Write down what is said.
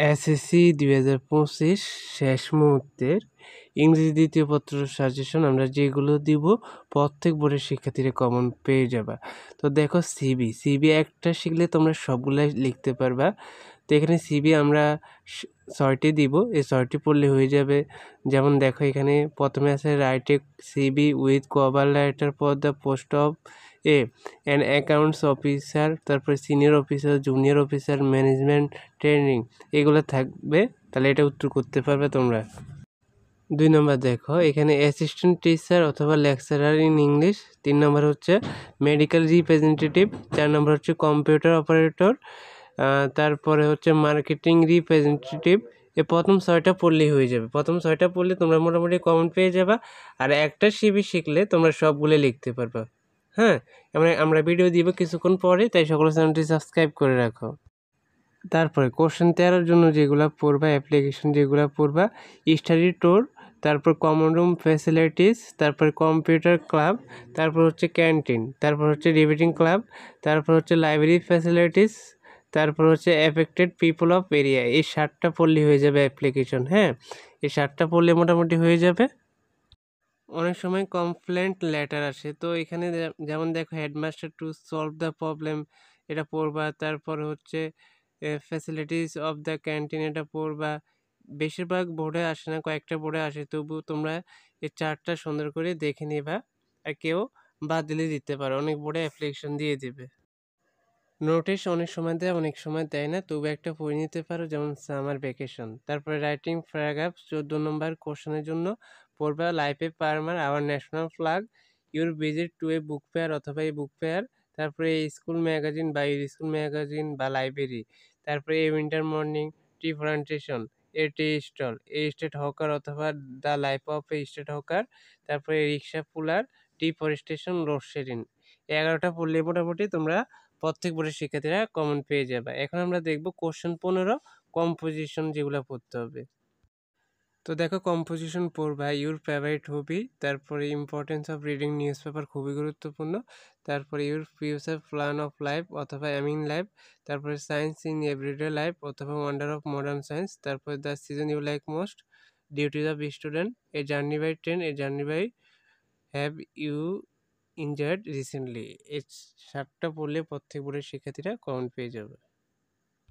SSC 2025 শেষ মুহূর্তের ইংরেজি দ্বিতীয় পত্র সাজেশন আমরা যেগুলো দিব প্রত্যেক বোর্ডের শিক্ষার্থীরা কমন পেয়ে যাবা। তো দেখো সিবি একটা শিখলে তোমরা সবগুলাই লিখতে পারবা। তো এখানে সিবি আমরা 6টি দিব, এই 6টি পড়লে হয়ে যাবে। যেমন দেখো এখানে প্রথমে আছে right a CV with cover letter for the post of an accounts officer, তারপরে senior officer, junior officer, management training, এগুলো থাকবে। তাহলে এটা উত্তর করতে পারবে তোমরা। 2 নম্বর দেখো এখানে অ্যাসিস্ট্যান্ট টিচার অথবা লেকচারার ইন ইংলিশ। 3 নম্বর হচ্ছে মেডিকেল রিপ্রেজেন্টেটিভ। 4 নম্বর হচ্ছে কম্পিউটার অপারেটর। তারপরে হচ্ছে মার্কেটিং রিপ্রেজেন্টেটিভ। এই প্রথম 6টা পড়লেই হয়ে যাবে। প্রথম 6টা পড়লে তোমরা মোটামুটি কমন পেয়ে যাবা। আর একটা সিবি শিখলে তোমরা সবগুলো লিখতে পারবা। হ্যাঁ, আমরা ভিডিও দিব কিছুক্ষণ পরে, তাই সকল চ্যানেলটি সাবস্ক্রাইব করে রাখো। তারপরে কোশ্চেন 13 জন্য যেগুলা পড়বা, অ্যাপ্লিকেশন যেগুলা পড়বা, স্টাডি ট্যুর, তারপর কমন রুম ফ্যাসিলিটিস, তারপর কম্পিউটার ক্লাব, তারপর হচ্ছে ক্যান্টিন, তারপর হচ্ছে রিভিটিং ক্লাব, তারপর হচ্ছে লাইব্রেরি ফ্যাসিলিটিস, তারপর হচ্ছে এফেক্টেড পিপল অফ এরিয়া। এই 7টা পড়লে হয়ে যাবে অ্যাপ্লিকেশন। হ্যাঁ, এই 7টা পড়লে মোটামুটি হয়ে যাবে। অনেক সময় কমপ্লেন্ট লেটার আসে, তো এখানে যেমন দেখো headmaster to solve the problem, এটা পড়বা। তারপর হচ্ছে ফ্যাসিলিটিস অফ দ্য ক্যান্টিন, এটা পড়বা। বেশিরভাগ বোর্ডে আসে না, কয়েকটা বোর্ডে আসে, তবু তোমরা এই 4টা সুন্দর করে দেখে নিবা। আর কেউ বাদ দিলে দিতে পারো, অনেক বোর্ডে অ্যাপ্লিকেশন দিয়ে দিবে। নোটিশ অনেক সময় দেয়, অনেক সময় দেয় না, তবু একটা পড়ে নিতে পারো, যেমন সামার ভ্যাকেশন। তারপরে রাইটিং প্যারাগ্রাফ 14 নম্বর কোশ্চেনের জন্য পড়বা life a farmer our national flag, your visit to a book fair অথবা এই বুক ফেয়ার, তারপরে স্কুল ম্যাগাজিন বা স্কুল ম্যাগাজিন বা লাইব্রেরি, তারপরে a winter morning, tea plantation, a tea stall, a street hawker অথবা the life of a street hawker, তারপরে rickshaw puller, deforestation, road shading. 11টা পড়লে মোটামুটি তোমরা প্রত্যেক বোর্ডের শিক্ষার্থীরা কমন পেয়ে যাবে। এখন আমরা দেখব কোশ্চেন 15 কম্পোজিশন যেগুলো পড়তে হবে। তো দেখো কম্পোজিশন পড়বা ইউর ফেভারিট হবি, তারপরে importance of reading newspaper খুবই গুরুত্বপূর্ণ, তারপরে your future plan of life অথবা এম ইন লাইফ, তারপরে সায়েন্স ইন এভরিডে লাইফ অথবা ওয়ান্ডার অফ মডার্ন সায়েন্স, তারপরে the season you like most, duties of student, a journey by train, a journey by, have you injured recently. এই 7টা পড়লে প্রত্যেক বোর্ডের শিক্ষার্থীরা কমন পেয়ে যাবে।